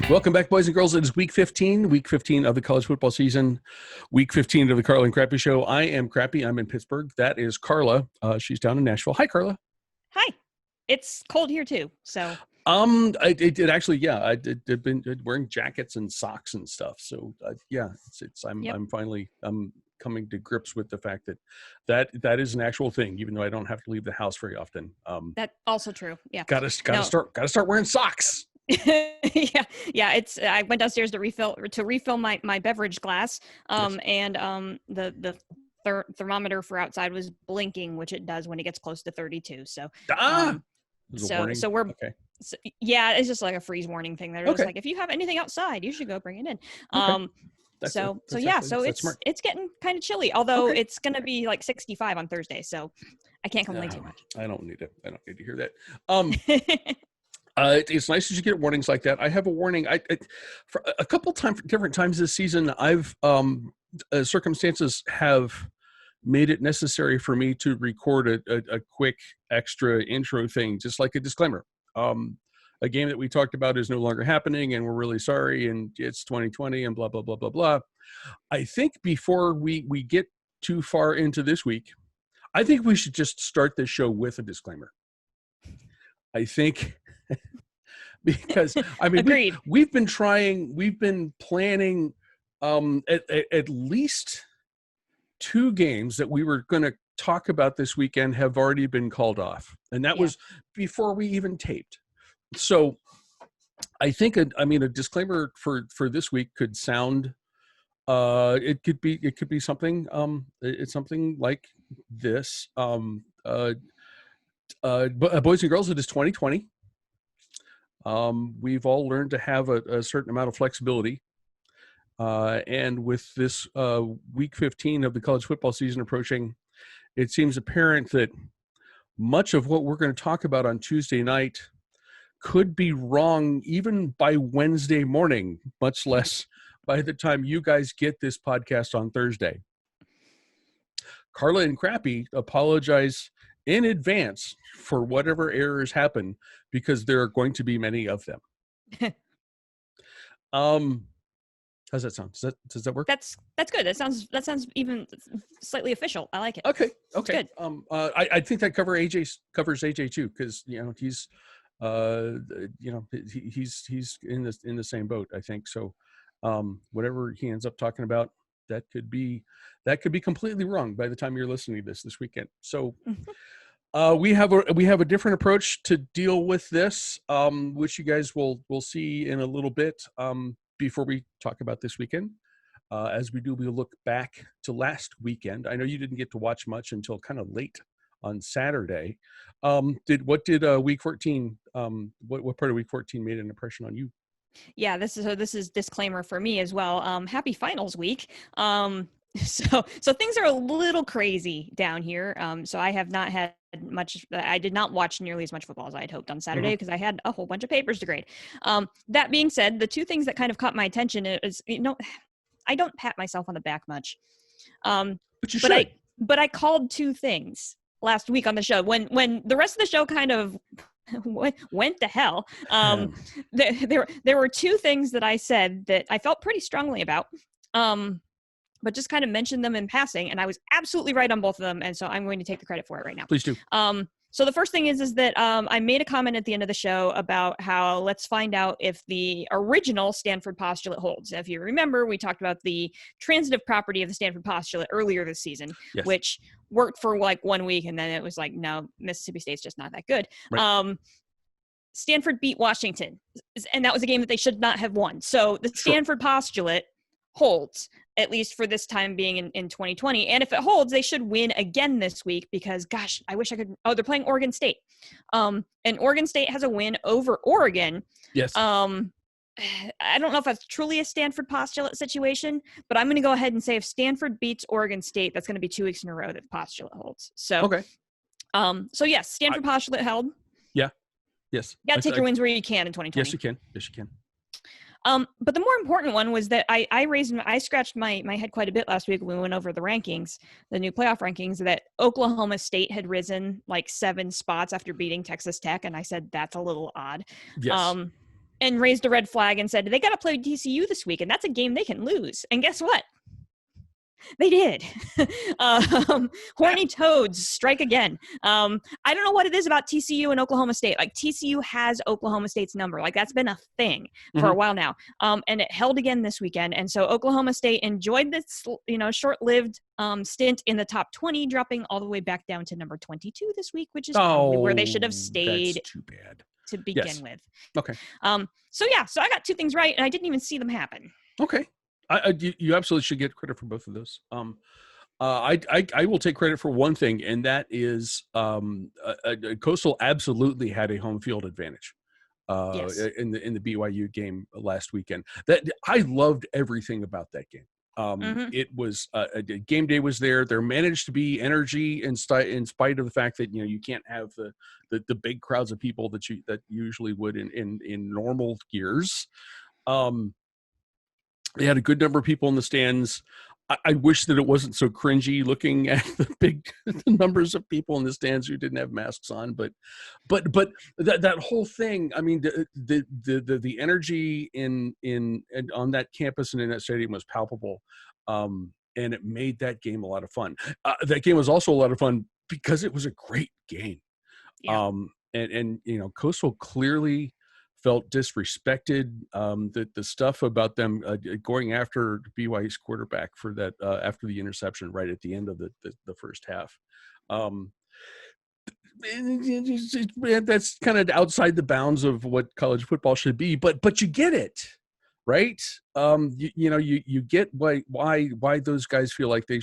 Welcome back, boys and girls. It is week 15 of the college football season, week 15 of the Carla and Crappy show. I am Crappy. I'm in Pittsburgh. That is Carla. She's down in Nashville. Hi, Carla. Hi. It's cold here too, so. It actually, yeah. I've been wearing jackets and socks and stuff. So yeah, I'm finally coming to grips with the fact that is an actual thing, even though I don't have to leave the house very often. That's also true. Yeah. Gotta start wearing socks. yeah. I went downstairs to refill my beverage glass. Yes. And the thermometer for outside was blinking, which it does when it gets close to 32. So we're okay. So, yeah, it's just like a freeze warning thing. They're just like, if you have anything outside, you should go bring it in. Okay. It's getting kind of chilly, although it's going to be like 65 on Thursday. So I can't complain too much. I don't need to hear that. It's nice that you get warnings like that. I have a warning. For a couple different times this season, I've circumstances have made it necessary for me to record a quick extra intro thing, just like a disclaimer. A game that we talked about is no longer happening, and we're really sorry, and it's 2020, and blah blah blah blah blah. I think before we get too far into this week, I think we should just start this show with a disclaimer. I think. Because I mean, we've been planning at least two games that we were going to talk about this weekend have already been called off, and that was before we even taped. So I think a disclaimer for this week could sound it could be something it's something like this. Boys and girls, it is 2020. We've all learned to have a certain amount of flexibility. And with this week 15 of the college football season approaching, it seems apparent that much of what we're going to talk about on Tuesday night could be wrong even by Wednesday morning, much less by the time you guys get this podcast on Thursday. Carla and Crappy apologize in advance for whatever errors happen, because there are going to be many of them. How's that sound? Does that work? That's good. That sounds even slightly official. I like it. Okay. Good. I think that covers AJ too, because he's he's in the same boat, I think. So whatever he ends up talking about, that could be completely wrong by the time you're listening to this weekend. So we have a different approach to deal with this, which you guys will see in a little bit. Before we talk about this weekend, as we do, we'll look back to last weekend. I know you didn't get to watch much until kind of late on Saturday. Did week 14? What part of week 14 made an impression on you? Yeah, this is disclaimer for me as well. Happy finals week. So things are a little crazy down here. So I have not had much. I did not watch nearly as much football as I had hoped on Saturday, because I had a whole bunch of papers to grade. That being said, the two things that kind of caught my attention is, I don't pat myself on the back much. But you should. But I called two things last week on the show when the rest of the show kind of went to hell. There were two things that I said that I felt pretty strongly about. But just kind of mentioned them in passing, and I was absolutely right on both of them, and so I'm going to take the credit for it right now. Please do. So the first thing is that I made a comment at the end of the show about how let's find out if the original Stanford Postulate holds. If you remember, we talked about the transitive property of the Stanford Postulate earlier this season, yes, which worked for like 1 week, and then it was like, no, Mississippi State's just not that good. Right. Stanford beat Washington, and that was a game that they should not have won. So the Stanford Postulate holds, at least for this time being in 2020. And if it holds, they should win again this week, because gosh, I wish I could. Oh, they're playing Oregon State. And Oregon State has a win over Oregon. Yes. I don't know if that's truly a Stanford Postulate situation, but I'm going to go ahead and say if Stanford beats Oregon State, that's going to be 2 weeks in a row that the Postulate holds. So, okay. So yes, Stanford Postulate held. Yeah. Yes. You got to take your wins where you can in 2020. Yes, you can. But the more important one was that I scratched my head quite a bit last week when we went over the rankings, the new playoff rankings, that Oklahoma State had risen like 7 spots after beating Texas Tech. And I said, that's a little odd. Yes. And raised a red flag and said, they got to play TCU this week. And that's a game they can lose. And guess what? They did. Horny toads strike again. I don't know what it is about TCU and Oklahoma State. Like, TCU has Oklahoma State's number. Like, that's been a thing for a while now. And it held again this weekend. And so Oklahoma State enjoyed this, short-lived stint in the top 20, dropping all the way back down to number 22 this week, which is probably where they should have stayed. That's too bad. To begin with. Okay. So I got 2 things right, and I didn't even see them happen. Okay. You absolutely should get credit for both of those. I will take credit for one thing, and that is Coastal absolutely had a home field advantage Yes. in the BYU game last weekend. That I loved everything about that game. It was game day was there. There managed to be energy in spite of the fact that you can't have the big crowds of people that you usually would in normal years. They had a good number of people in the stands. I wish that it wasn't so cringy looking at the numbers of people in the stands who didn't have masks on, but that whole thing. I mean, the energy in on that campus and in that stadium was palpable, and it made that game a lot of fun. That game was also a lot of fun because it was a great game. Yeah. And Coastal clearly felt disrespected. The stuff about them going after BYU's quarterback for that after the interception right at the end of the first half. That's kind of outside the bounds of what college football should be, but you get it, right? You get why those guys feel like they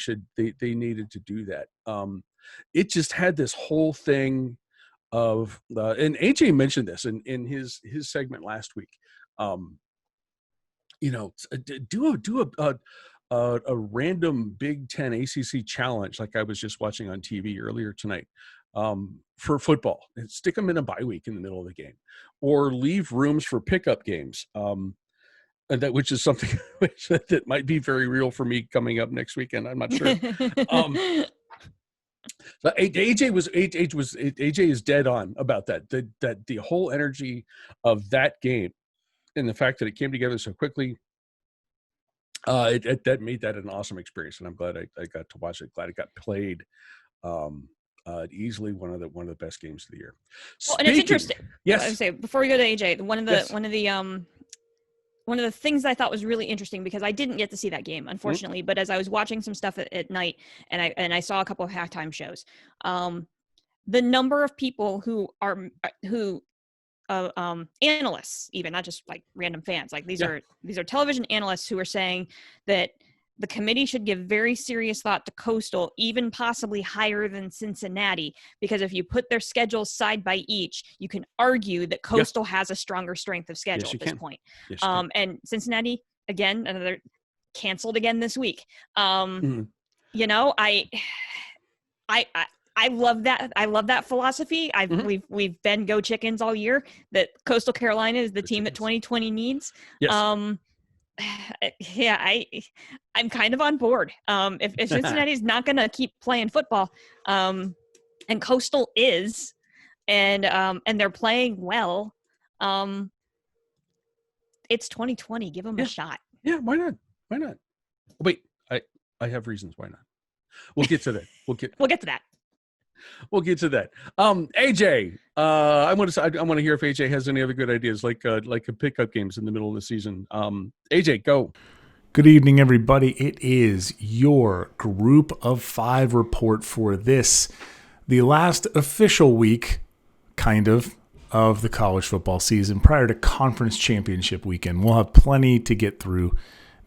needed to do that. It just had this whole thing of and AJ mentioned this in his segment last week. Do a random Big Ten ACC challenge like I was just watching on TV earlier tonight for football, and stick them in a bye week in the middle of the game, or leave rooms for pickup games. Which is something that might be very real for me coming up next weekend. I'm not sure. So AJ is dead on about that. That the whole energy of that game and the fact that it came together so quickly, that made that an awesome experience, and I'm glad I got to watch it. Glad it got played. Easily one of the best games of the year. Well, and it's interesting. Yes. I would say before we go to AJ, one of the things I thought was really interesting, because I didn't get to see that game, unfortunately, but as I was watching some stuff at night, and I saw a couple of halftime shows, the number of people who analysts, even not just like random fans, like these are television analysts who are saying that the committee should give very serious thought to Coastal, even possibly higher than Cincinnati, because if you put their schedules side by each, you can argue that Coastal has a stronger strength of schedule at this point. Yes, and Cincinnati, again, another canceled again this week. I love that. I love that philosophy. We've been Go Chickens all year, that Coastal Carolina is the team that 2020 needs. Yes. I'm kind of on board. If Cincinnati's not going to keep playing football, and Coastal is, and they're playing well, it's 2020. Give them a shot. Yeah, why not? Wait, I have reasons why not. We'll get to that. We'll get to that. AJ, I want to hear if AJ has any other good ideas, like a pickup games in the middle of the season. AJ, go. Good evening, everybody. It is your Group of 5 report for this, the last official week, kind of the college football season prior to conference championship weekend. We'll have plenty to get through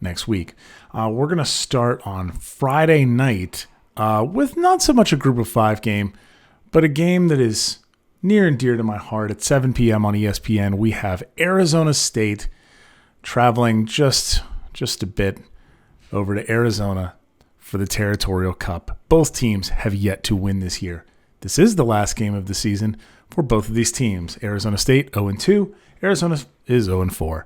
next week. We're going to start on Friday night with not so much a Group of 5 game, but a game that is near and dear to my heart. At 7 p.m. on ESPN, we have Arizona State traveling just a bit over to Arizona for the Territorial Cup. Both teams have yet to win this year. This is the last game of the season for both of these teams. Arizona State 0-2. Arizona is 0-4.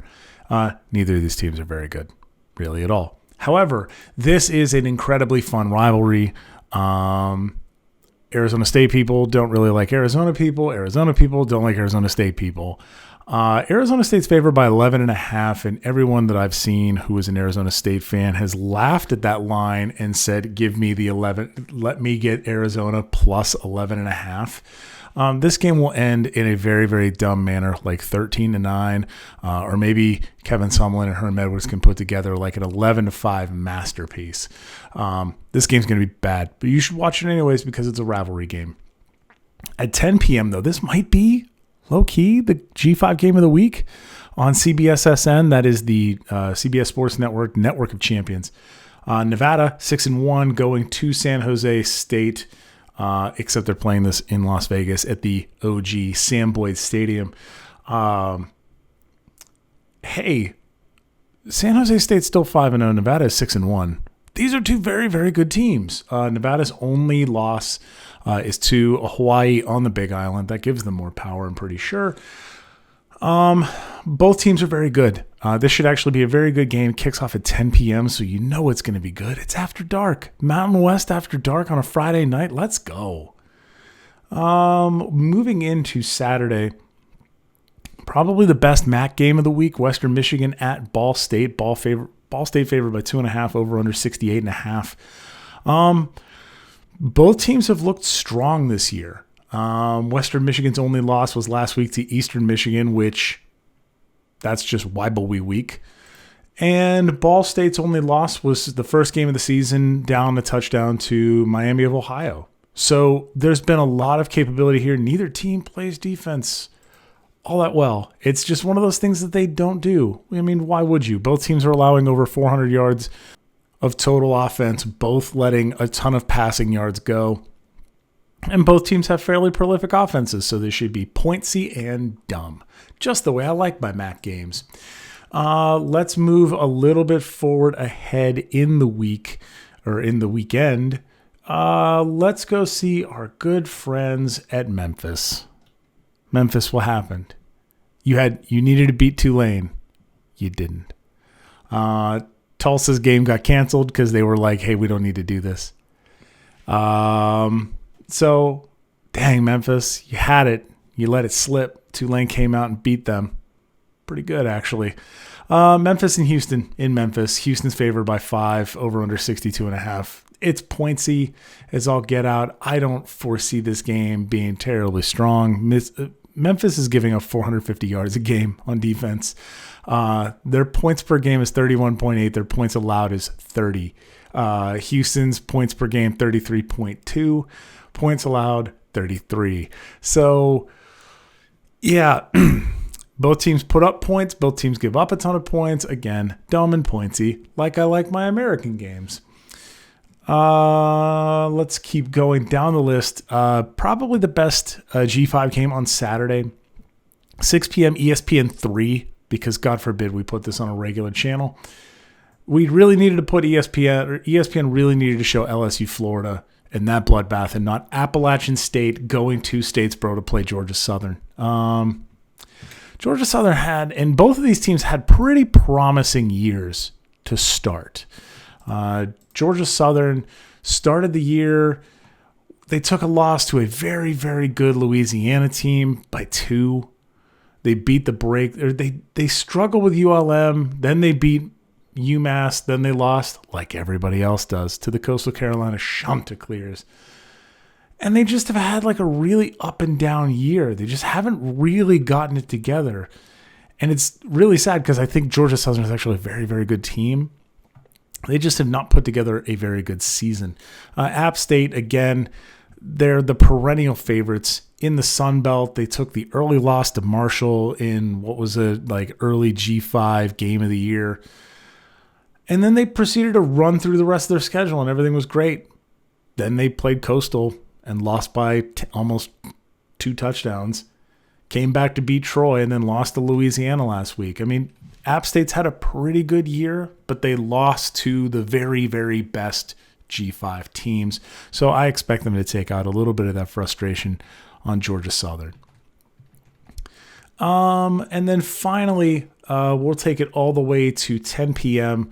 Neither of these teams are very good, really, at all. However, this is an incredibly fun rivalry. Arizona State people don't really like Arizona people. Arizona people don't like Arizona State people. Arizona State's favored by 11.5, and everyone that I've seen who is an Arizona State fan has laughed at that line and said, give me the 11, let me get Arizona plus 11.5. This game will end in a very, very dumb manner, like 13-9, or maybe Kevin Sumlin and Herm Edwards can put together like an 11-5 masterpiece. This game's going to be bad, but you should watch it anyways because it's a rivalry game. At 10 p.m., though, this might be low-key the G5 game of the week on CBSSN. That is the CBS Sports Network of Champions. Nevada, 6-1, going to San Jose State, except they're playing this in Las Vegas at the OG Sam Boyd Stadium. Hey, San Jose State's still 5-0. Nevada is 6-1. These are two very, very good teams. Nevada's only loss is to Hawaii on the Big Island. That gives them more power, I'm pretty sure. Both teams are very good. This should actually be a very good game. It kicks off at 10 p.m., so you know it's going to be good. It's after dark. Mountain West after dark on a Friday night. Let's go. Moving into Saturday, probably the best MAC game of the week, Western Michigan at Ball State. Ball State favored by 2.5, over under 68.5. Both teams have looked strong this year. Western Michigan's only loss was last week to Eastern Michigan, which that's just Weibel week. And Ball State's only loss was the first game of the season, down a touchdown to Miami of Ohio. So there's been a lot of capability here. Neither team plays defense all that well. It's just one of those things that they don't do. I mean, why would you? Both teams are allowing over 400 yards of total offense, both letting a ton of passing yards go. And both teams have fairly prolific offenses, so they should be pointsy and dumb. Just the way I like my MAC games. Let's move a little bit forward ahead in the week, or in the weekend. Let's go see our good friends at Memphis. Memphis, what happened? You needed to beat Tulane. You didn't. Tulsa's game got canceled because they were like, hey, we don't need to do this. So, dang, Memphis, you had it. You let it slip. Tulane came out and beat them. Pretty good, actually. Memphis and Houston in Memphis. Houston's favored by 5, over under 62.5. It's pointsy as all get out. I don't foresee this game being terribly strong. Memphis is giving up 450 yards a game on defense. Their points per game is 31.8. Their points allowed is 30. Houston's points per game, 33.2. Points allowed, 33. So, yeah, both teams put up points. Both teams give up a ton of points. Again, dumb and pointsy, like I like my American games. Let's keep going down the list. Probably the best G5 game on Saturday, 6 p.m. ESPN3, because God forbid we put this on a regular channel. We really needed to put ESPN really needed to show LSU Florida in that bloodbath and not Appalachian State going to Statesboro to play Georgia Southern. Georgia Southern had, and both of these teams had pretty promising years to start. Georgia Southern started the year. They took a loss to a very, very good Louisiana team by 2. They beat the break. They struggled with ULM. Then they beat UMass. Then they lost, like everybody else does, to the Coastal Carolina Chanticleers. And they just have had like a really up and down year. They just haven't really gotten it together. And it's really sad because I think Georgia Southern is actually a very, very good team. They just have not put together a very good season. App State, again, they're the perennial favorites in the Sun Belt. They took the early loss to Marshall in what was a like early G5 game of the year. And then they proceeded to run through the rest of their schedule and everything was great. Then they played Coastal and lost by almost 2 touchdowns. Came back to beat Troy and then lost to Louisiana last week. I mean, App State's had a pretty good year, but they lost to the very, very best G5 teams. So I expect them to take out a little bit of that frustration on Georgia Southern. And then finally, we'll take it all the way to 10 p.m.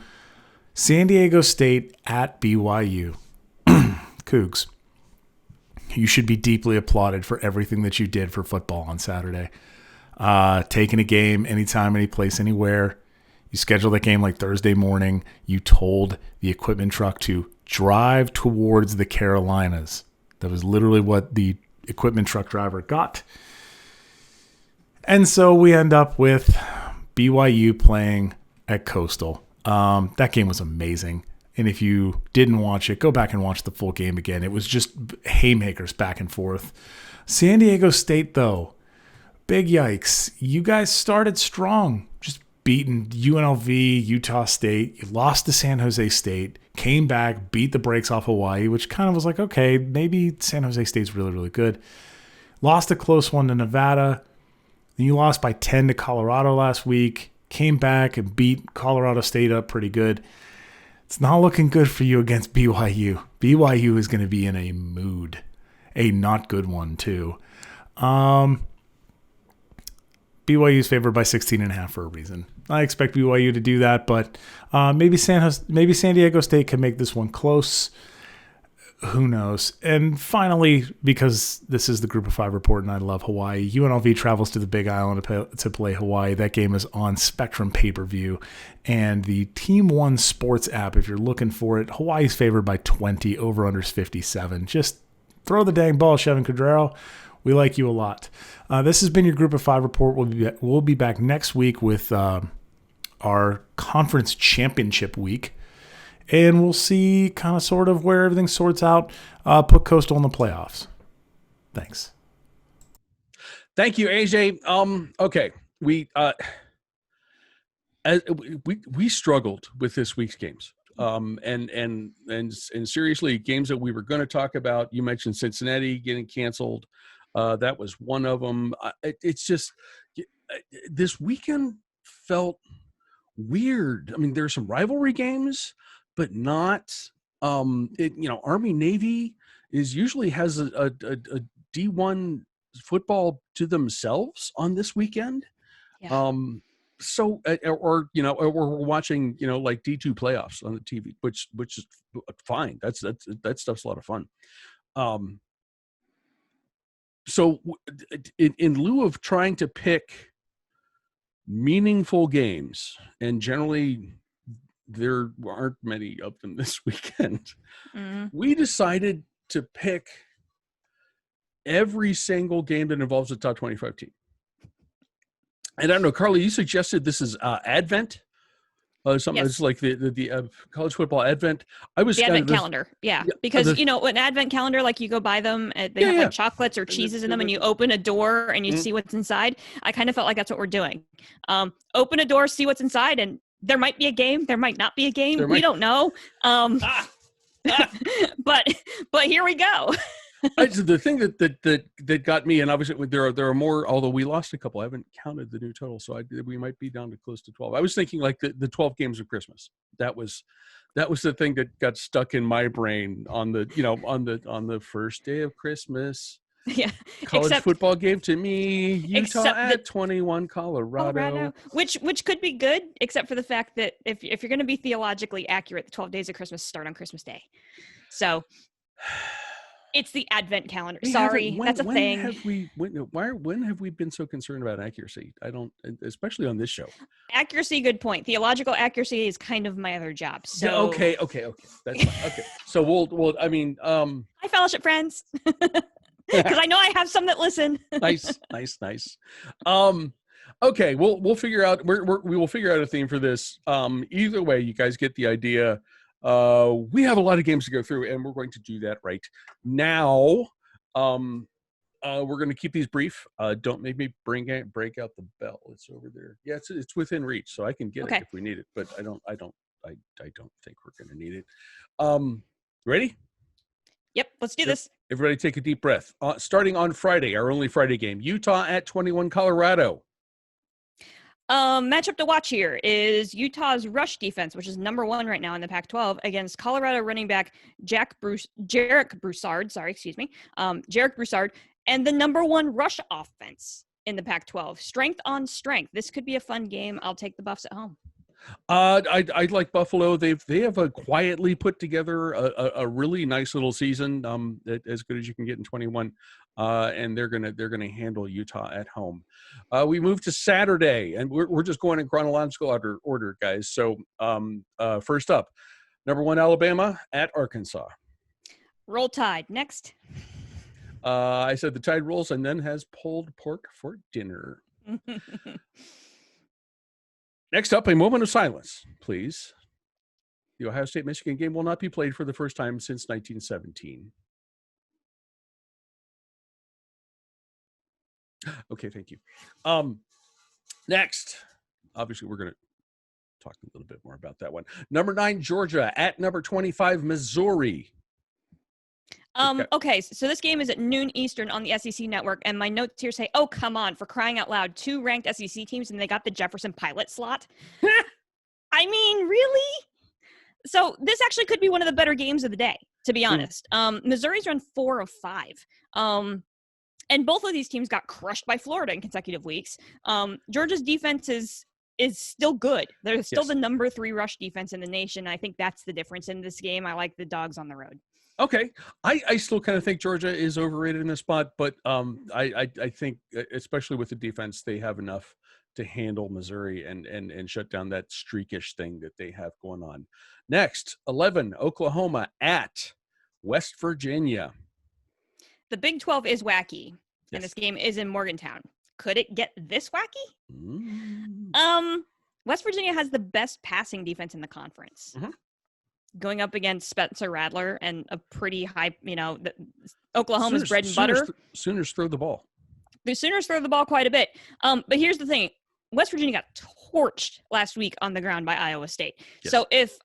San Diego State at BYU. Cougs, you should be deeply applauded for everything that you did for football on Saturday. Taking a game anytime, any place, anywhere. You scheduled that game like Thursday morning. You told the equipment truck to drive towards the Carolinas. That was literally what the equipment truck driver got. And so we end up with BYU playing at Coastal. That game was amazing. And if you didn't watch it, go back and watch the full game again. It was just haymakers back and forth. San Diego State, though, big yikes. You guys started strong, just beating UNLV, Utah State. You lost to San Jose State, came back, beat the brakes off Hawaii, which kind of was like, okay, maybe San Jose State's really, really good. Lost a close one to Nevada. Then you lost by 10 to Colorado last week, came back and beat Colorado State up pretty good. It's not looking good for you against BYU. BYU is going to be in a mood, a not good one too. BYU is favored by 16.5 for a reason. I expect BYU to do that, but maybe San Diego State can make this one close. Who knows? And finally, because this is the Group of 5 report and I love Hawaii, UNLV travels to the Big Island to play Hawaii. That game is on Spectrum pay-per-view. And the Team One Sports app, if you're looking for it, Hawaii's favored by 20, over-unders 57. Just throw the dang ball, Chevin Cordero. We like you a lot. This has been your Group of 5 report. We'll be back next week with our conference championship week. And we'll see kind of sort of where everything sorts out. Put Coastal in the playoffs. Thanks. Thank you, AJ. Okay. We struggled with this week's games. And seriously, games that we were going to talk about. You mentioned Cincinnati getting canceled. That was one of them. It's just this weekend felt weird. I mean, there's some rivalry games, but not. Army Navy usually has a D1 football to themselves on this weekend. Yeah. So we're watching like D2 playoffs on the TV, which is fine. That stuff's a lot of fun. So in lieu of trying to pick meaningful games, and generally there aren't many of them this weekend, we decided to pick every single game that involves a top 25 team. And I don't know, Carla, you suggested this is Advent. Something Yes. It's like the college football Advent. I was the Advent calendar, because an Advent calendar, like you go buy them, they have like chocolates or cheeses in them, and you open a door and you see what's inside. I kind of felt like that's what we're doing. Open a door, see what's inside, and there might be a game, there might not be a game. We don't know. But here we go. The thing that got me, and obviously there are more, although we lost a couple. I haven't counted the new total, so we might be down to close to 12. I was thinking like the 12 games of Christmas. That was the thing that got stuck in my brain on the first day of Christmas. Yeah, college football game to me, Utah at 21, Colorado. Which could be good, except for the fact that if you're going to be theologically accurate, the 12 days of Christmas start on Christmas Day. So it's the Advent calendar. Sorry, that's a thing. When have we been so concerned about accuracy? I don't, especially on this show. Accuracy, good point. Theological accuracy is kind of my other job. So yeah, okay, that's fine. Okay, so we'll. I mean, hi, fellowship friends. Because I know I have some that listen. Nice. Okay, we'll figure out. We will figure out a theme for this. Either way, you guys get the idea. We have a lot of games to go through, and we're going to do that right now. We're going to keep these brief. Don't make me break out the bell. It's over there. Yeah, it's within reach, so I can get it if we need it. But I don't think we're going to need it. Ready? Yep, let's do this. Everybody take a deep breath. Starting on Friday, our only Friday game, Utah at 21, Colorado. Matchup to watch here is Utah's rush defense, which is number 1 right now in the Pac-12, against Colorado running back Jarek Broussard, and the number 1 rush offense in the Pac-12. Strength on strength. This could be a fun game. I'll take the Buffs at home. I like Buffalo. They have a quietly put together a really nice little season, as good as you can get in 21, and they're gonna handle Utah at home. We move to Saturday, and we're just going in chronological order, guys. So first up, number 1 Alabama at Arkansas. Roll Tide. Next. I said the Tide rolls and then has pulled pork for dinner. Next up, a moment of silence, please. The Ohio State-Michigan game will not be played for the first time since 1917. Okay, thank you. Next, obviously, we're going to talk a little bit more about that one. Number 9, Georgia at number 25, Missouri. Okay, so this game is at noon Eastern on the SEC network, and my notes here say, oh, come on, for crying out loud, 2 ranked SEC teams, and they got the Jefferson Pilot slot. I mean, really? So this actually could be one of the better games of the day, to be honest. Missouri's run 4 of 5. And both of these teams got crushed by Florida in consecutive weeks. Georgia's defense is still good. They're still the number 3 rush defense in the nation. I think that's the difference in this game. I like the Dogs on the road. Okay. I still kind of think Georgia is overrated in this spot, but I think, especially with the defense, they have enough to handle Missouri and shut down that streakish thing that they have going on. Next, 11, Oklahoma at West Virginia. The Big 12 is wacky, and this game is in Morgantown. Could it get this wacky? West Virginia has the best passing defense in the conference. Going up against Spencer Rattler and a pretty high, Oklahoma's bread and butter. Sooners throw the ball. The Sooners throw the ball quite a bit. But here's the thing. West Virginia got torched last week on the ground by Iowa State. Yes. So if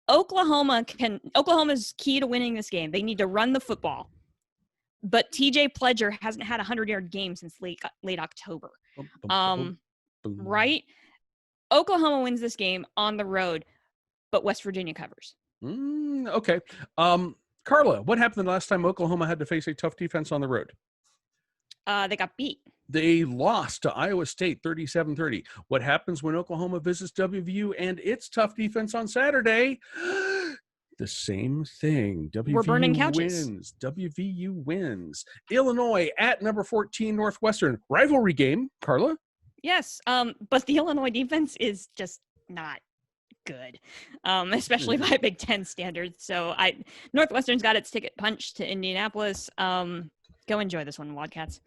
Oklahoma's key to winning this game, they need to run the football. But TJ Pledger hasn't had a 100-yard game since late October. Right? Oklahoma wins this game on the road, but West Virginia covers. Okay. Carla, what happened the last time Oklahoma had to face a tough defense on the road? They got beat. They lost to Iowa State 37-30. What happens when Oklahoma visits WVU and its tough defense on Saturday? The same thing. We're burning couches. WVU wins. Illinois at number 14 Northwestern. Rivalry game, Carla? Yes, but the Illinois defense is just not good, especially by Big Ten standards. So Northwestern's got its ticket punched to Indianapolis. Go enjoy this one, Wildcats.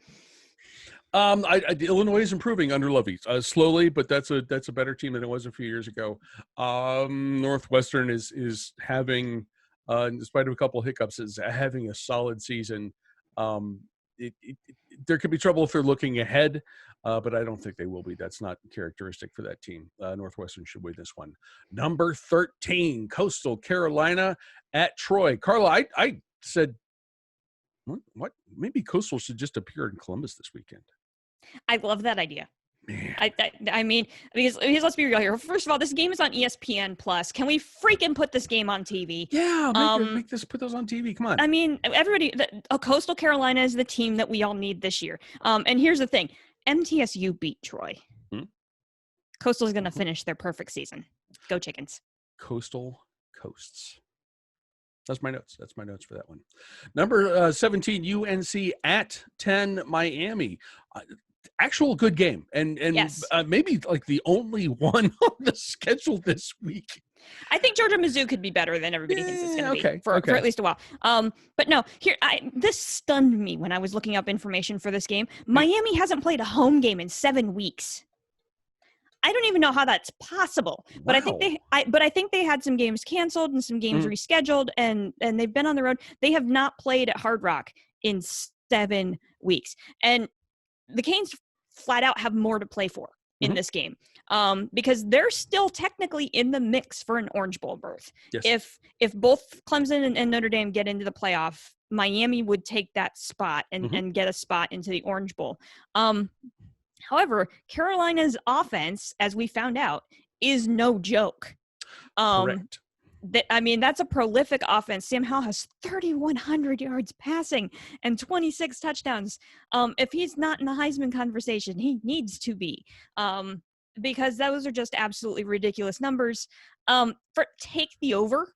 Illinois is improving under Lovey, slowly, but that's a better team than it was a few years ago. Northwestern is having, in spite of a couple of hiccups, is having a solid season. There could be trouble if they're looking ahead, but I don't think they will be. That's not characteristic for that team. Northwestern should win this one. Number 13, Coastal Carolina at Troy. Carla, I said, what? Maybe Coastal should just appear in Columbus this weekend. I love that idea. I mean, because let's be real here. First of all, this game is on ESPN Plus. Can we freaking put this game on TV? Yeah, put those on TV. Come on. I mean, everybody, Coastal Carolina is the team that we all need this year. And here's the thing: MTSU beat Troy. Coastal is going to finish their perfect season. Go Chickens. Coastal coasts. That's my notes. That's my notes for that one. Number 17, UNC at 10, Miami. Actual good game, and yes. Maybe like the only one on the schedule this week. I think Georgia-Mizzou could be better than everybody thinks it's going to be for at least a while. But no, this stunned me when I was looking up information for this game. Miami hasn't played a home game in 7 weeks. I don't even know how that's possible. But wow. I think they had some games canceled and some games rescheduled, and they've been on the road. They have not played at Hard Rock in 7 weeks, and the Canes flat out have more to play for in this game, because they're still technically in the mix for an Orange Bowl berth. Yes. If both Clemson and Notre Dame get into the playoff, Miami would take that spot and get a spot into the Orange Bowl. However, Carolina's offense, as we found out, is no joke. Correct. I mean, that's a prolific offense. Sam Howell has 3,100 yards passing and 26 touchdowns. If he's not in the Heisman conversation, he needs to be, because those are just absolutely ridiculous numbers. Take the over,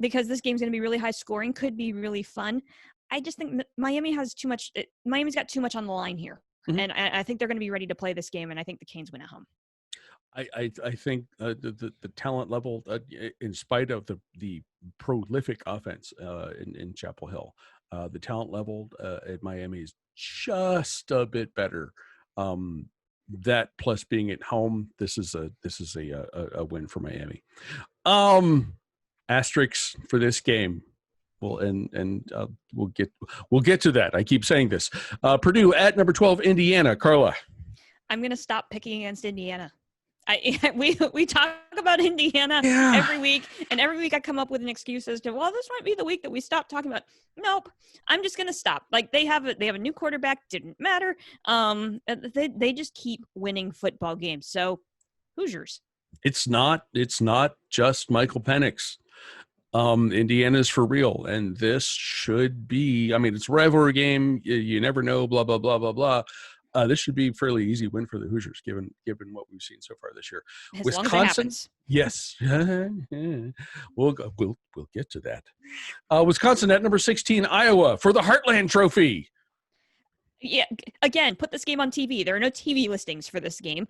because this game's going to be really high scoring, could be really fun. I just think Miami has too much. Miami's got too much on the line here, and I think they're going to be ready to play this game. And I think the Canes win at home. I think the talent level, in spite of the prolific offense in Chapel Hill, the talent level at Miami is just a bit better. That plus being at home, this is a win for Miami. Asterisks for this game. Well, and we'll get to that. I keep saying this. Purdue at number 12, Indiana. Carla. I'm going to stop picking against Indiana. We talk about Indiana every week, and every week I come up with an excuse as to, well, this might be the week that we stop talking about. Nope, I'm just gonna stop. Like they have a new quarterback. Didn't matter. They just keep winning football games. So Hoosiers. It's not just Michael Penix. Indiana's for real, and this should be. I mean, it's a rivalry game. You never know. Blah blah blah blah blah. This should be a fairly easy win for the Hoosiers, given what we've seen so far this year. As Wisconsin, yes, we'll get to that. Wisconsin at number 16, Iowa for the Heartland Trophy. Yeah, again, put this game on TV. There are no TV listings for this game.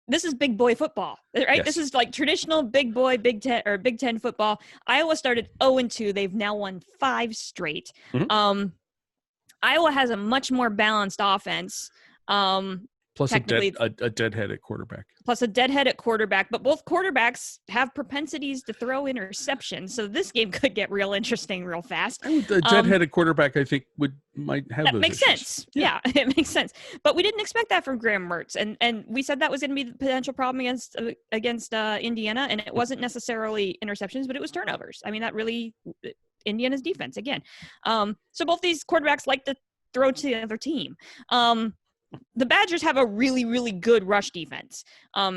This is big boy football, right? Yes. This is like traditional big boy, Big Ten football. Iowa started 0-2. They've now won 5 straight. Iowa has a much more balanced offense. Plus a deadhead at quarterback. But both quarterbacks have propensities to throw interceptions. So this game could get real interesting real fast. A deadhead quarterback, I think, might have that those makes issues. sense. Yeah, it makes sense. But we didn't expect that from Graham Mertz. And we said that was going to be the potential problem against Indiana. And it wasn't necessarily interceptions, but it was turnovers. I mean, that really Indiana's defense again. So both these quarterbacks like to throw to the other team. The Badgers have a really, really good rush defense.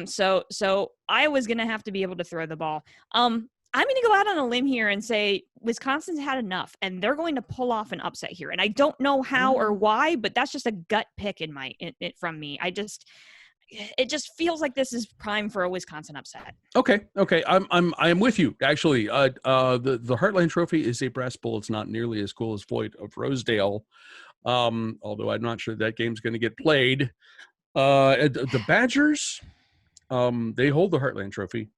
So Iowa's going to have to be able to throw the ball. I'm going to go out on a limb here and say Wisconsin's had enough, and they're going to pull off an upset here. And I don't know how or why, but that's just a gut pick from me. It just feels like this is prime for a Wisconsin upset. Okay. I'm with you. Actually, the Heartland Trophy is a brass bull. It's not nearly as cool as Floyd of Rosedale. Although I'm not sure that game's going to get played. The Badgers, they hold the Heartland Trophy,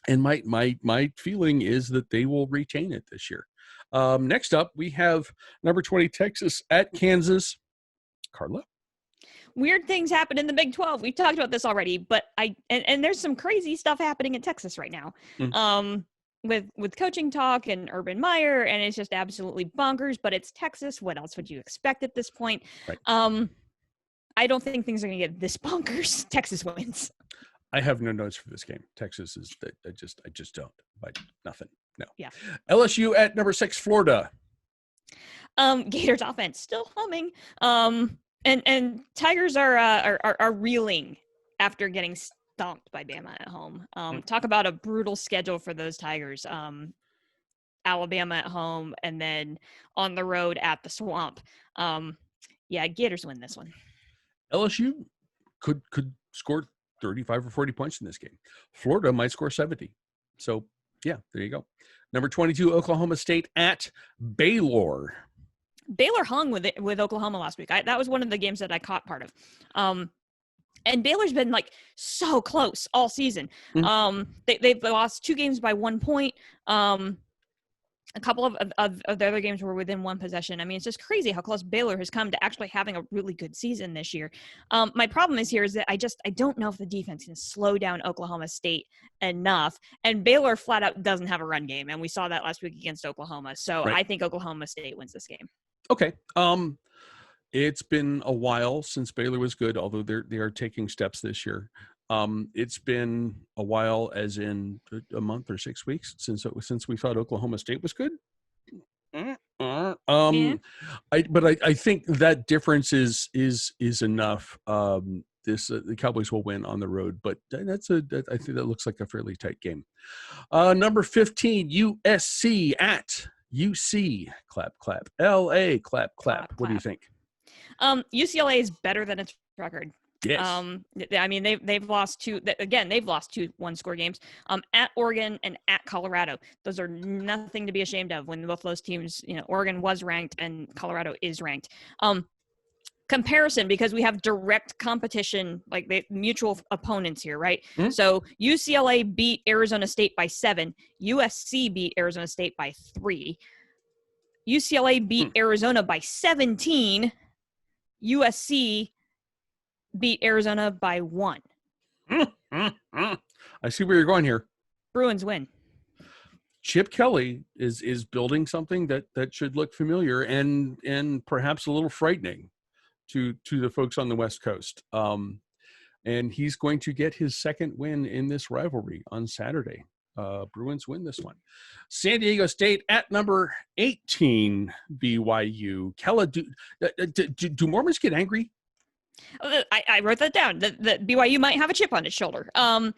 and my feeling is that they will retain it this year. Next up, we have number 20 Texas at Kansas. Carla. Weird things happen in the Big 12. We've talked about this already, but and there's some crazy stuff happening in Texas right now. With coaching talk and Urban Meyer, and it's just absolutely bonkers, but it's Texas. What else would you expect at this point? Right. I don't think things are going to get this bonkers. Texas wins. I have no notes for this game. Texas is I just don't. But nothing. No. Yeah. LSU at number 6, Florida. Gators offense still humming. And Tigers are reeling after getting stomped by Bama at home. Talk about a brutal schedule for those Tigers. Alabama at home and then on the road at the Swamp. Gators win this one. LSU could score 35 or 40 points in this game. Florida might score 70. So, yeah, there you go. Number 22, Oklahoma State at Baylor. Baylor hung with Oklahoma last week. That was one of the games that I caught part of. And Baylor's been like so close all season. They've lost 2 games by 1 point. A couple of the other games were within 1 possession. I mean, it's just crazy how close Baylor has come to actually having a really good season this year. My problem is that I don't know if the defense can slow down Oklahoma State enough. And Baylor flat out doesn't have a run game. And we saw that last week against Oklahoma. So right. I think Oklahoma State wins this game. Okay. It's been a while since Baylor was good, although they are taking steps this year. It's been a while, as in a month or 6 weeks since we thought Oklahoma State was good. I think that difference is enough. the Cowboys will win on the road, but I think that looks like a fairly tight game. Number 15, USC at UC. Clap, clap. LA, clap, clap. What do you think? UCLA is better than its record. Yes. I mean, they've lost two one-score games at Oregon and at Colorado. Those are nothing to be ashamed of when both those teams, Oregon was ranked and Colorado is ranked. Comparison, because we have direct competition, like the mutual opponents here, right? Mm-hmm. So UCLA beat Arizona State by 7. USC beat Arizona State by 3. UCLA beat Arizona by 17. USC beat Arizona by 1. I see where you're going here. Bruins win. Chip Kelly is building something that should look familiar and perhaps a little frightening to the folks on the West Coast. And he's going to get his second win in this rivalry on Saturday. Bruins win this one. San Diego State at number 18, BYU. Kella, do Mormons get angry? I wrote that down. The BYU might have a chip on its shoulder. I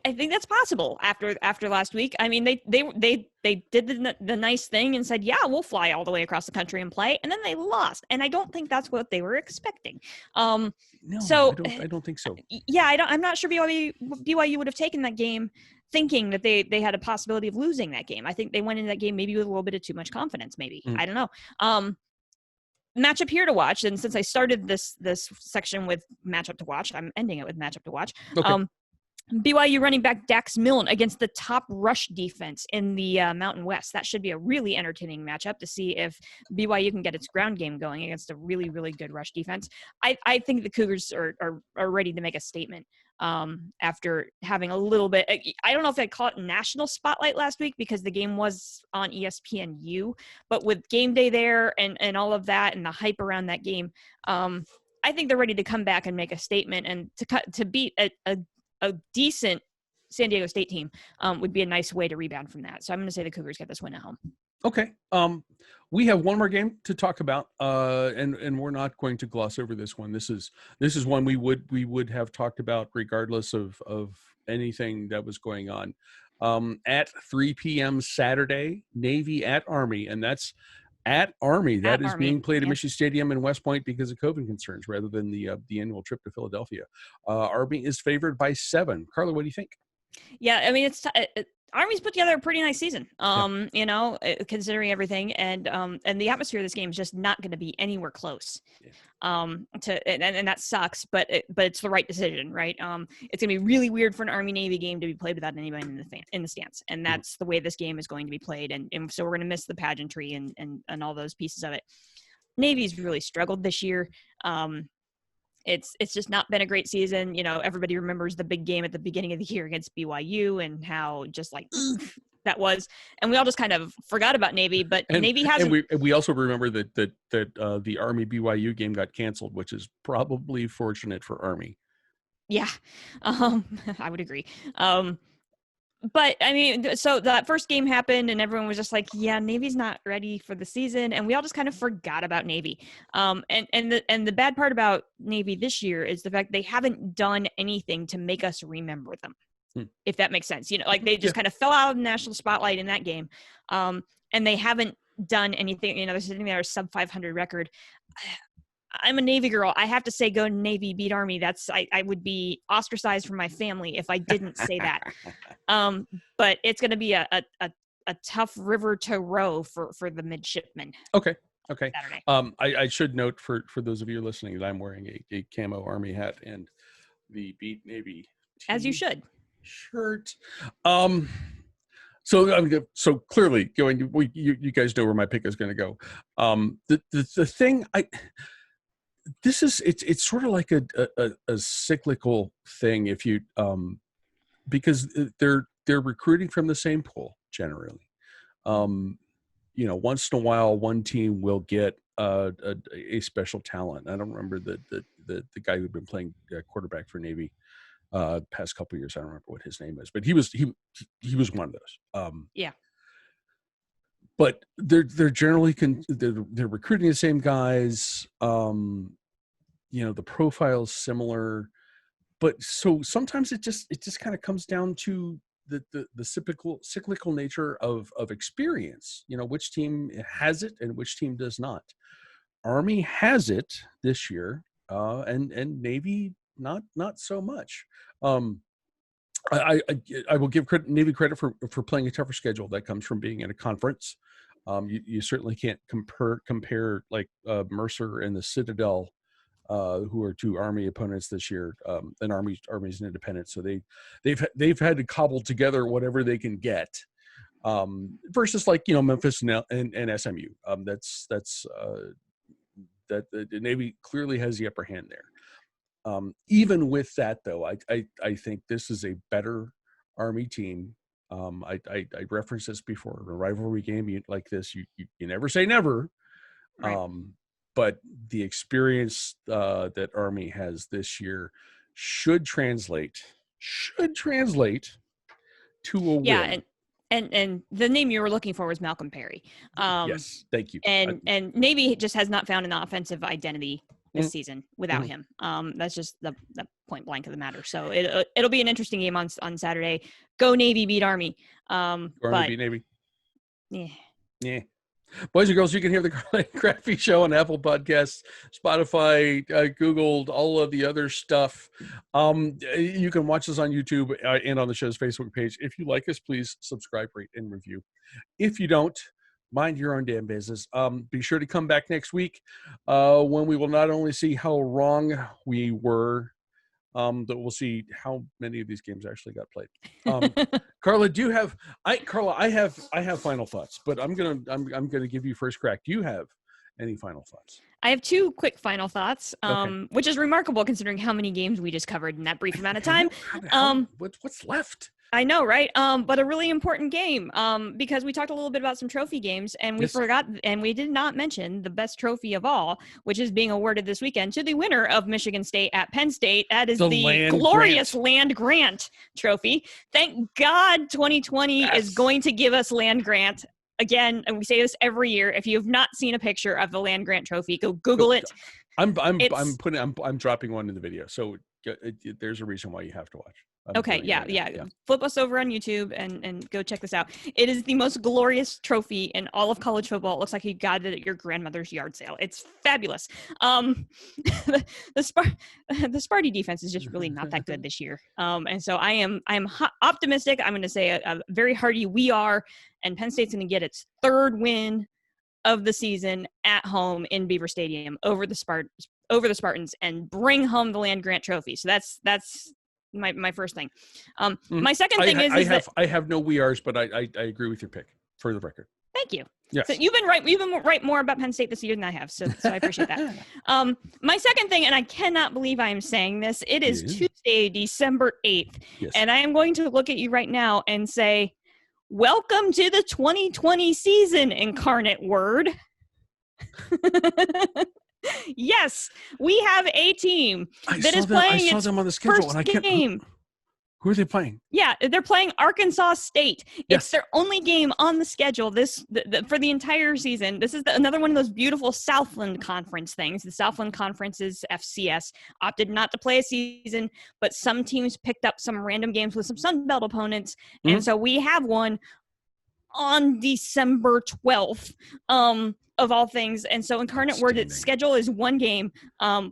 think that's possible after last week. I mean, they did the nice thing and said, yeah, we'll fly all the way across the country and play, and then they lost. And I don't think that's what they were expecting. No, so I don't think so. Yeah, I'm not sure BYU would have taken that game thinking that they had a possibility of losing that game. I think they went into that game maybe with a little bit of too much confidence. Maybe I don't know. Matchup here to watch, and since I started this section with matchup to watch, I'm ending it with matchup to watch. Okay. BYU running back Dax Milne against the top rush defense in the Mountain West. That should be a really entertaining matchup to see if BYU can get its ground game going against a really, really good rush defense. I think the Cougars are ready to make a statement after having a little bit. I don't know if I'd call it national spotlight last week because the game was on ESPNU, but with game day there and all of that and the hype around that game, I think they're ready to come back and make a statement, and to beat a decent San Diego State team would be a nice way to rebound from that. So I'm going to say the Cougars get this win at home. Okay. We have one more game to talk about, and we're not going to gloss over this one. This is one we would have talked about regardless of anything that was going on. At 3 p.m. Saturday, Navy at Army, and that's at Army. That is being played at Michigan Stadium in West Point because of COVID concerns rather than the annual trip to Philadelphia. Army is favored by 7. Carla, what do you think? Yeah, I mean, Army's put together a pretty nice season, considering everything, and the atmosphere of this game is just not going to be anywhere close. Yeah. And that sucks, but it's the right decision, right? It's going to be really weird for an Army-Navy game to be played without anybody in the stands, and that's the way this game is going to be played, and so we're going to miss the pageantry and all those pieces of it. Navy's really struggled this year. It's just not been a great season. Everybody remembers the big game at the beginning of the year against BYU and how just like that was. And we all just kind of forgot about Navy, but Navy hasn't. And we also remember that the Army BYU game got canceled, which is probably fortunate for Army. Yeah, I would agree. But I mean, so that first game happened and everyone was just like, yeah, Navy's not ready for the season. And we all just kind of forgot about Navy. And the bad part about Navy this year is the fact they haven't done anything to make us remember them, if that makes sense. They just kind of fell out of the national spotlight in that game. And they haven't done anything, they're sitting there, sub 500 record. I'm a Navy girl. I have to say, go Navy, beat Army. I would be ostracized from my family if I didn't say that. But it's going to be a tough river to row for the midshipmen. Okay. Saturday. I should note for those of you listening that I'm wearing a camo Army hat and the Beat Navy as you should shirt. So clearly you guys know where my pick is going to go. The thing it's sort of like a cyclical thing if you because they're recruiting from the same pool generally. Once in a while one team will get a special talent. I don't remember the guy who'd been playing quarterback for Navy past couple of years. I don't remember what his name is, but he was one of those. Yeah. But they're generally they're recruiting the same guys. The profile's similar. but so sometimes it just kind of comes down to the cyclical nature of experience. Which team has it and which team does not. Army has it this year, and Navy not so much. I will give Navy credit for playing a tougher schedule. That comes from being in a conference. You certainly can't compare like Mercer and the Citadel, who are two Army opponents this year. And Army's an independent, so they've had to cobble together whatever they can get. Versus like Memphis and SMU. That the Navy clearly has the upper hand there. Even with that, though, I think this is a better Army team. I referenced this before. A rivalry game like this, you never say never. Right. But the experience that Army has this year should translate to a win. And the name you were looking for was Malcolm Perry. Yes, thank you. And Navy just has not found an offensive identity this season without him. That's just the point blank of the matter. So it'll be an interesting game on Saturday. Go Navy, beat Army. Army beat Navy. Yeah. Boys and girls, you can hear the Carla and Crappy Show on Apple Podcasts, Spotify, Google, all of the other stuff. You can watch us on YouTube and on the show's Facebook page. If you like us, please subscribe, rate, and review. If you don't, mind your own damn business. Be sure to come back next week when we will not only see how wrong we were, but we'll see how many of these games actually got played. Carla, do you have? I have final thoughts, but I'm gonna give you first crack. Do you have any final thoughts? I have two quick final thoughts, Okay. which is remarkable considering how many games we just covered in that brief amount of time. What's left? I know, right? But a really important game, because we talked a little bit about some trophy games, and we forgot, and we did not mention the best trophy of all, which is being awarded this weekend to the winner of Michigan State at Penn State. That is the glorious Land Grant Trophy. Thank God 2020 is going to give us Land Grant. Again, and we say this every year. If you have not seen a picture of the Land Grant Trophy, go Google it. I'm dropping one in the video, so there's a reason why you have to watch. Okay, yeah. Flip us over on YouTube and go check this out. It is the most glorious trophy in all of college football. It looks like you got it at your grandmother's yard sale. It's fabulous. The Sparty defense is just really not that good this year. And so I'm optimistic. I'm going to say a very hearty we are, and Penn State's going to get its third win of the season at home in Beaver Stadium over the Spartans and bring home the Land Grant Trophy. So that's my first thing. My second thing I have no we are's, but I agree with your pick for the record. Thank you. Yes. So you've been right more about Penn State this year than I have. So I appreciate that. My second thing, and I cannot believe I am saying this, it is Tuesday, December 8th. Yes. And I am going to look at you right now and say, welcome to the 2020 season, Incarnate Word. Yes, we have a team that is playing its them on the schedule, first game. Who are they playing? Yeah, they're playing Arkansas State. Yes. It's their only game on the schedule for the entire season. This is another one of those beautiful Southland Conference things. The Southland Conference's FCS opted not to play a season, but some teams picked up some random games with some Sun Belt opponents, and so we have one on December 12th. Of all things. And so Incarnate Word, its schedule is one game,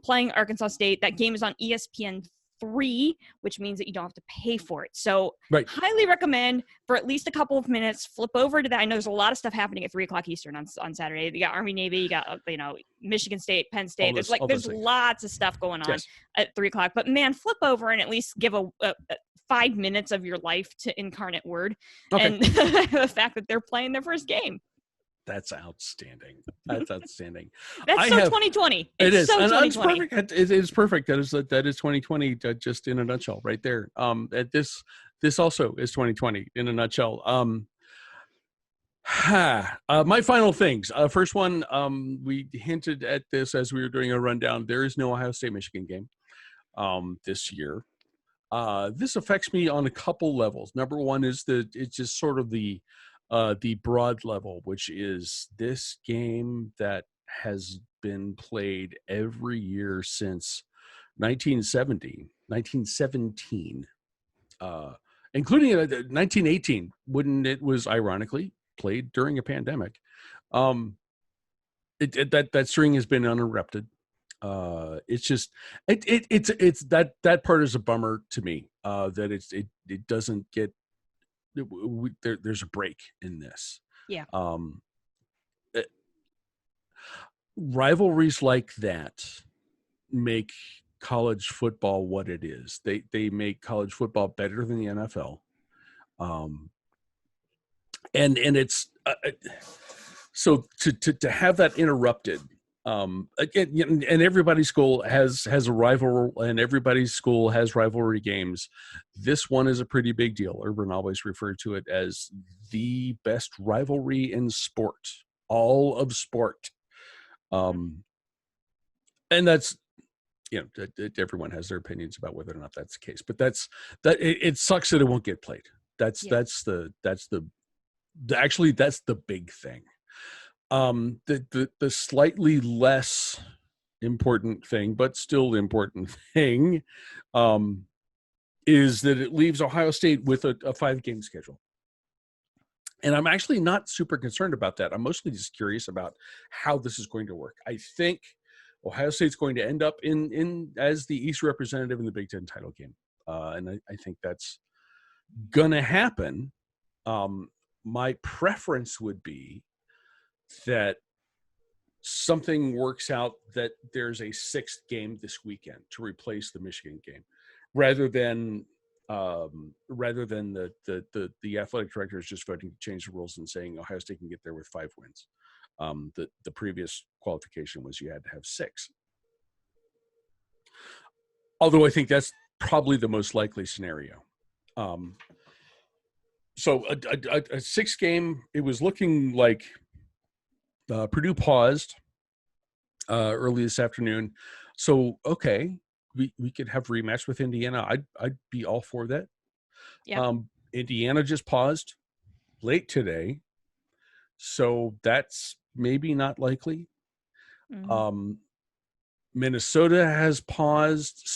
playing Arkansas State. That game is on ESPN 3, which means that you don't have to pay for it. So highly recommend for at least a couple of minutes, flip over to that. I know there's a lot of stuff happening at 3:00 Eastern on Saturday. You got Army, Navy, you got, Michigan State, Penn State. There's lots of stuff going on at 3:00, but man, flip over and at least give a 5 minutes of your life to Incarnate Word and the fact that they're playing their first game. That's outstanding. That's outstanding. That's 2020. It is. So and 2020. It's perfect. It is perfect. That is 2020 just in a nutshell right there. This also is 2020 in a nutshell. My final things. First one, we hinted at this as we were doing a rundown. There is no Ohio State Michigan game this year. This affects me on a couple levels. Number one is it's just sort of the broad level, which is this game that has been played every year since 1970 1917, including 1918, when it was ironically played during a pandemic. That string has been uninterrupted. It's just it's that part is a bummer to me, that it doesn't get there's a break in this. Yeah. Rivalries like that make college football what it is. They make college football better than the NFL. And it's so to have that interrupted, again, and everybody's school has a rival, and everybody's school has rivalry games. This one is a pretty big deal. Urban always referred to it as the best rivalry in sport, all of sport. And that's, everyone has their opinions about whether or not that's the case, but it sucks that it won't get played. That's the big thing. The slightly less important thing, but still important thing, is that it leaves Ohio State with a 5-game schedule. And I'm actually not super concerned about that. I'm mostly just curious about how this is going to work. I think Ohio State's going to end up in as the East representative in the Big Ten title game. And I think that's going to happen. My preference would be that something works out that there's a 6th game this weekend to replace the Michigan game, rather than the athletic director is just voting to change the rules and saying Ohio State can get there with 5 wins. The previous qualification was you had to have 6. Although I think that's probably the most likely scenario. So a 6th game, it was looking like Purdue paused early this afternoon. So, okay, we could have rematch with Indiana. I'd be all for that. Yeah. Indiana just paused late today, so that's maybe not likely. Mm-hmm. Minnesota has paused,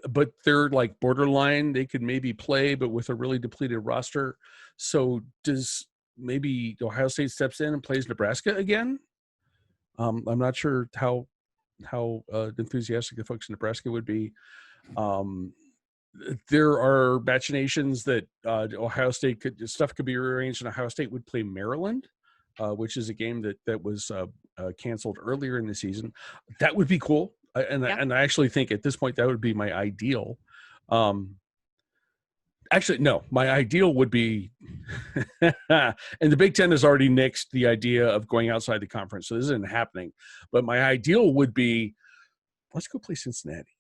but they're like borderline. They could maybe play, but with a really depleted roster. So does maybe Ohio State steps in and plays Nebraska again? I'm not sure how enthusiastic the folks in Nebraska would be. There are machinations that Ohio State could be rearranged, and Ohio State would play Maryland, which is a game that was canceled earlier in the season. That would be cool. And I actually think at this point that would be my ideal. Actually, no, my ideal would be, and the Big Ten has already nixed the idea of going outside the conference, so this isn't happening. But my ideal would be, let's go play Cincinnati.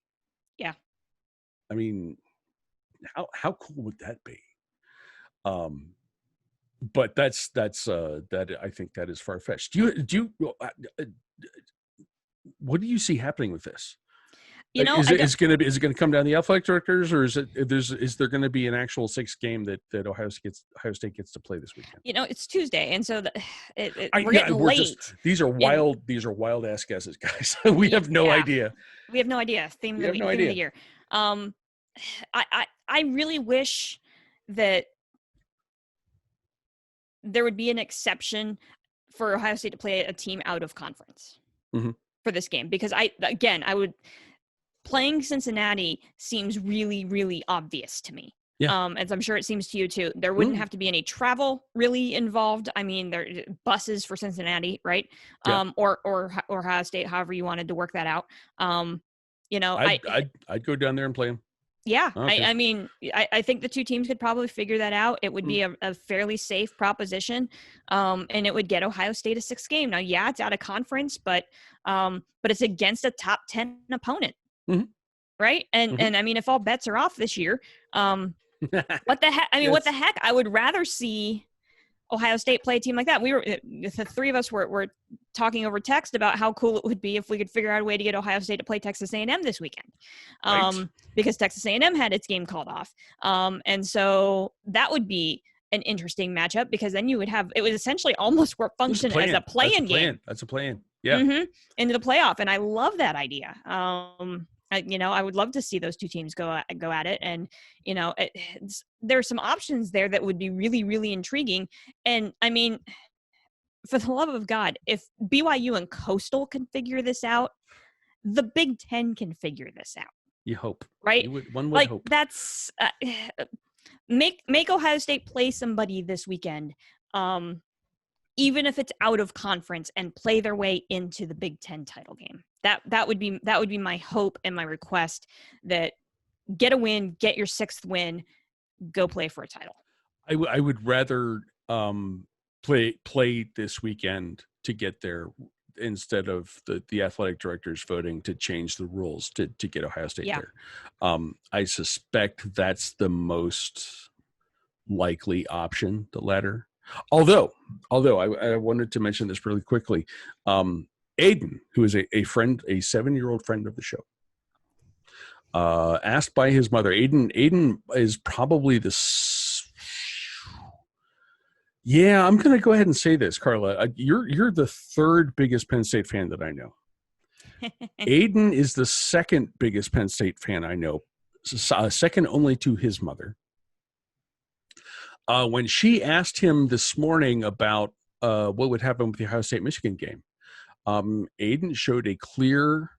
Yeah. I mean, how cool would that be? But that's that. I think that is far-fetched. What do you see happening with this? Is it going to come down the athletic directors, or is there going to be an actual 6th game that Ohio State gets to play this weekend? It's Tuesday, and so we're getting late. These are wild ass guesses, guys. We have no idea. We have no idea. Theme of the year. I really wish that there would be an exception for Ohio State to play a team out of conference for this game, because I would. Playing Cincinnati seems really, really obvious to me. Yeah. And so I'm sure it seems to you too. There wouldn't have to be any travel really involved. I mean, there buses for Cincinnati, right? Yeah. Or Ohio State, however you wanted to work that out. I'd go down there and play them. Yeah. Okay. I mean, I think the 2 teams could probably figure that out. It would be a fairly safe proposition. And it would get Ohio State a 6th game. Now, yeah, it's out of conference, but it's against a top 10 opponent. Mm-hmm. Right. And I mean, if all bets are off this year, what the heck? I mean, what the heck? I would rather see Ohio State play a team like that. The 3 of us were talking over text about how cool it would be if we could figure out a way to get Ohio State to play Texas A&M this weekend, because Texas A&M had its game called off. And so that would be an interesting matchup, because then you would have, it would essentially almost function as a play-in game. That's a play-in. Yeah. Into the playoff. And I love that idea. I would love to see those two teams go at it. And, there's some options there that would be really, really intriguing. And I mean, for the love of God, if BYU and Coastal can figure this out, the Big Ten can figure this out. You hope. Right? One would hope. That's make Ohio State play somebody this weekend, even if it's out of conference, and play their way into the Big Ten title game. That would be my hope and my request, that get a win, get your 6th win, go play for a title. I would rather play this weekend to get there, instead of the athletic directors voting to change the rules to get Ohio State there. I suspect that's the most likely option, the latter. Although I wanted to mention this really quickly. Aiden, who is a friend, a 7-year-old friend of the show, asked by his mother. Aiden is probably I'm going to go ahead and say this, Carla. You're the 3rd biggest Penn State fan that I know. Aiden is the 2nd biggest Penn State fan I know, second only to his mother. When she asked him this morning about what would happen with the Ohio State-Michigan game, Aiden showed a clear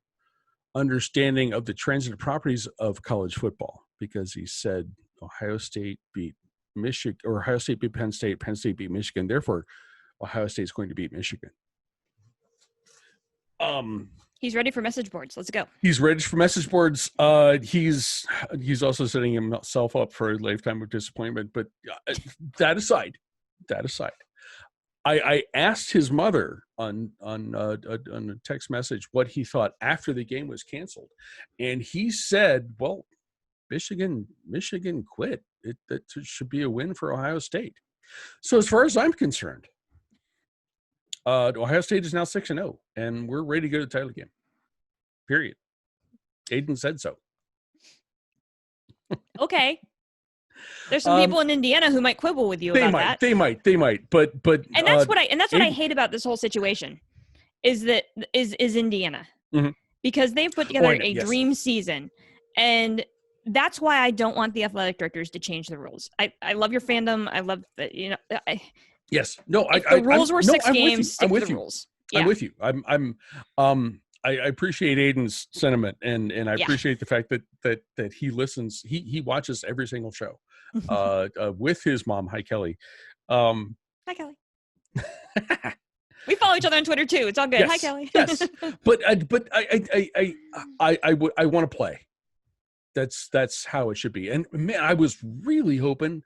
understanding of the transitive properties of college football, because he said Ohio State beat Michigan, or Ohio State beat Penn State beat Michigan, therefore Ohio State's going to beat Michigan. He's ready for message boards. Let's go. He's ready for message boards. He's also setting himself up for a lifetime of disappointment. But that aside, I asked his mother on a text message what he thought after the game was canceled, and he said, "Well, Michigan quit. That should be a win for Ohio State." So as far as I'm concerned, Ohio State is now 6-0, and we're ready to go to the title game. Period. Aiden said so. Okay. There's some people in Indiana who might quibble with you about that. They might. But and that's what I hate about this whole situation is Indiana. Mm-hmm. Because they've put together dream season, and that's why I don't want the athletic directors to change the rules. I love your fandom. I love that, yes. No, the rules were 6 games. Stick to the rules. Yeah. I'm with you. I appreciate Aiden's sentiment, and I appreciate the fact that he listens. He watches every single show with his mom. Hi, Kelly. Hi, Kelly. We follow each other on Twitter too. It's all good. Yes, hi, Kelly. Yes, but I want to play. That's how it should be. And man, I was really hoping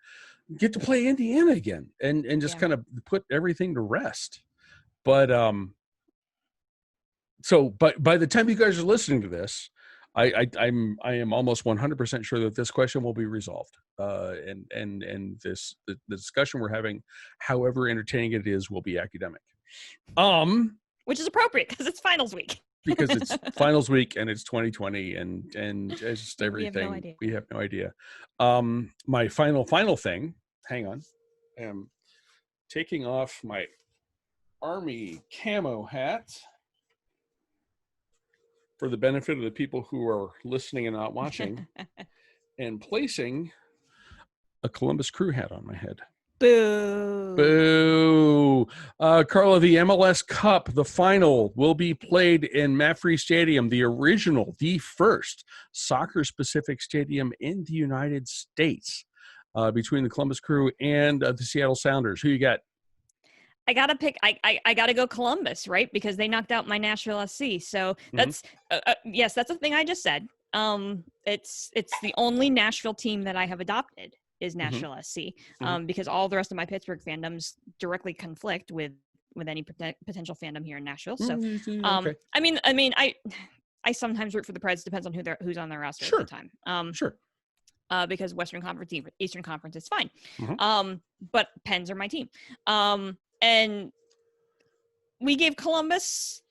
get to play Indiana again and just kind of put everything to rest. But so by the time you guys are listening to this, I am almost 100% sure that this question will be resolved. And the discussion we're having, however entertaining it is, will be academic. Which is appropriate because it's finals week. Because it's finals week and it's 2020 and it's just everything. We have no idea. My final thing. Hang on. I am taking off my Army camo hat for the benefit of the people who are listening and not watching, and placing a Columbus Crew hat on my head. Boo. Boo. Carla, the MLS Cup, the final, will be played in Mapfre Stadium, the first soccer-specific stadium in the United States, between the Columbus Crew and the Seattle Sounders. Who you got? I gotta pick. I gotta go Columbus, right? Because they knocked out my Nashville SC. So that's yes, that's the thing I just said. It's the only Nashville team that I have adopted is Nashville SC, because all the rest of my Pittsburgh fandoms directly conflict with any potential fandom here in Nashville. So, okay. I mean, I sometimes root for the Preds. Depends on who's on their roster at the time. Sure. Because Western Conference, Eastern Conference is fine. But Pens are my team. And we gave Columbus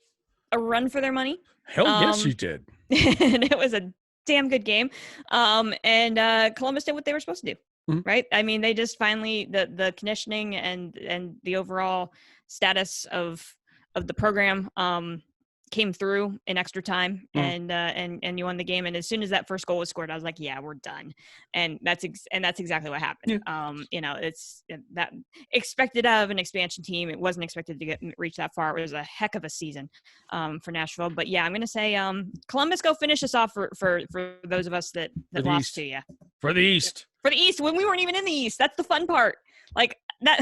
a run for their money. Hell yes, you did. And it was a damn good game. And Columbus did what they were supposed to do. Right. I mean, they just finally the conditioning and the overall status of the program came through in extra time and you won the game. And as soon as that first goal was scored, I was like, yeah, we're done. And that's exactly what happened. Yeah. It's that expected out of an expansion team. It wasn't expected to reach that far. It was a heck of a season for Nashville. But yeah, I'm going to say Columbus, go finish us off for those of us that lost East. to you. For the East. For the East, when we weren't even in the East. That's the fun part. Like that,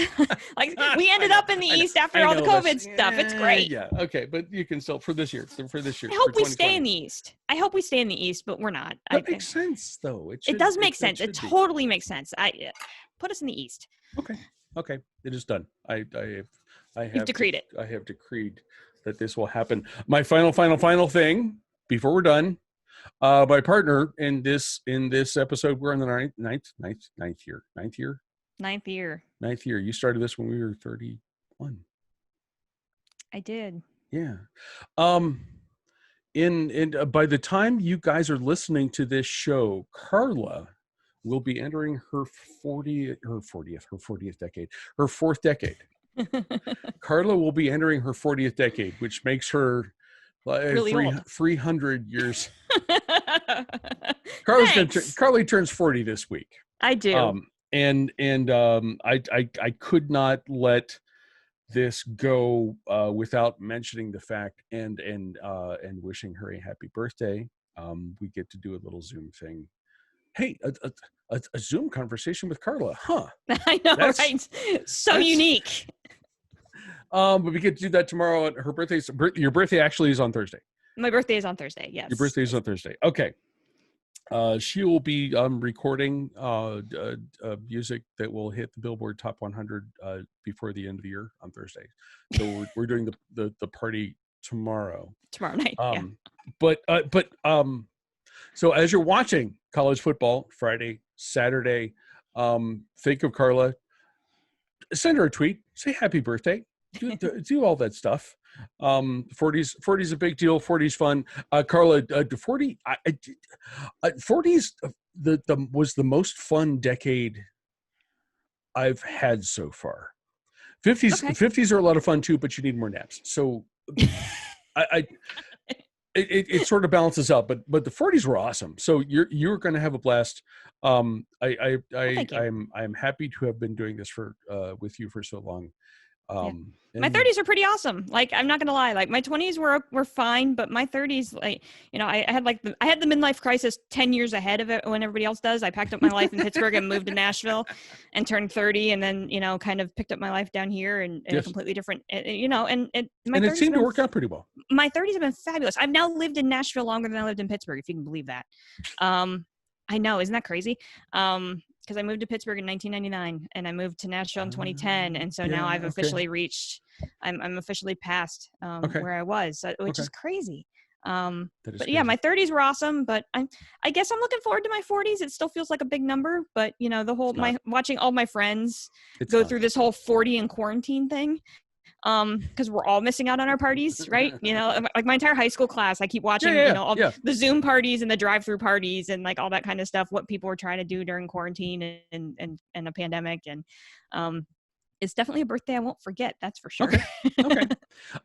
like we ended up in the East after all the COVID stuff. It's great. Yeah. Okay. But you can still, for this year. I hope we stay in the East. I hope we stay in the East, but we're not. That makes sense, though. It does make sense. It totally makes sense. Put us in the East. Okay. It is done. I have decreed it. I have decreed that this will happen. My final thing before we're done. My partner in this episode, we're in the ninth year. You started this when we were 31. I did. Yeah. By the time you guys are listening to this show, Carla will be entering her 40th decade. Carla will be entering her 40th decade, which makes her really 300 years. Carly turns 40 this week. I do. I could not let this go without mentioning the fact and wishing her a happy birthday. We get to do a little Zoom thing. Hey, a Zoom conversation with Carla, huh? I know, right? So unique. But we get to do that tomorrow. Her birthday's your birthday actually is on Thursday. My birthday is on Thursday. Yes. Your birthday is on Thursday. Okay. She will be recording music that will hit the Billboard Top 100 before the end of the year on Thursday. So we're doing the party tomorrow. Tomorrow night. So as you're watching college football Friday, Saturday, think of Carla. Send her a tweet. Say happy birthday. Do all that stuff. 40's a big deal. 40's fun. Carla, 40 40's was the most fun decade I've had so far. 50s are a lot of fun too, but you need more naps. So it sort of balances out, but the 40s were awesome. So you're going to have a blast. I'm happy to have been doing this with you for so long. My 30s are pretty awesome. Like, I'm not gonna lie, like my 20s were fine, but my 30s, like, I had the midlife crisis 10 years ahead of it when everybody else does. I packed up my life in Pittsburgh and moved to Nashville and turned 30, and then kind of picked up my life down here and a completely different, and it seemed to work out pretty well. My 30s have been fabulous. I've now lived in Nashville longer than I lived in Pittsburgh, if you can believe that. I know, isn't that crazy? Because I moved to Pittsburgh in 1999 and I moved to Nashville in 2010. And so now I've officially reached, I'm officially past where I was, which is crazy. But crazy. Yeah, my 30s were awesome, but I guess I'm looking forward to my 40s. It still feels like a big number, but watching all my friends go through this whole 40 and quarantine thing. Because we're all missing out on our parties, right? Like my entire high school class, I keep watching, the Zoom parties and the drive-through parties and like all that kind of stuff, what people were trying to do during quarantine and a pandemic. And it's definitely a birthday I won't forget. That's for sure. Okay.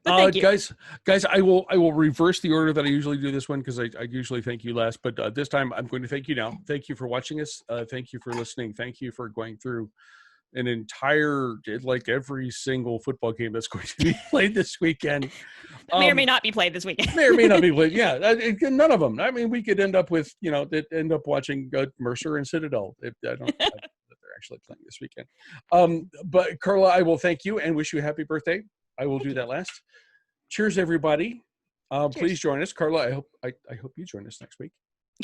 Thank you. Guys, I will reverse the order that I usually do this one, because I usually thank you last, but this time I'm going to thank you now. Thank you for watching us. Thank you for listening. Thank you for going through an entire, like every single football game that's going to be played this weekend. May or may not be played this weekend. May or may not be played. Yeah, none of them. I mean, we could end up with, end up watching Mercer and Citadel. If I don't that they're actually playing this weekend. But Carla, I will thank you and wish you a happy birthday. I will do that last. Cheers, everybody. Cheers. Please join us, Carla. I hope you join us next week.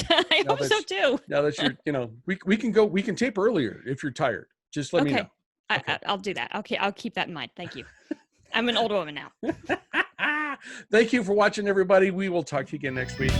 I hope so too. Now that you're, we can tape earlier if you're tired. Just let me know. Okay. I'll do that. Okay, I'll keep that in mind. Thank you. I'm an older woman now. Thank you for watching, everybody. We will talk to you again next week.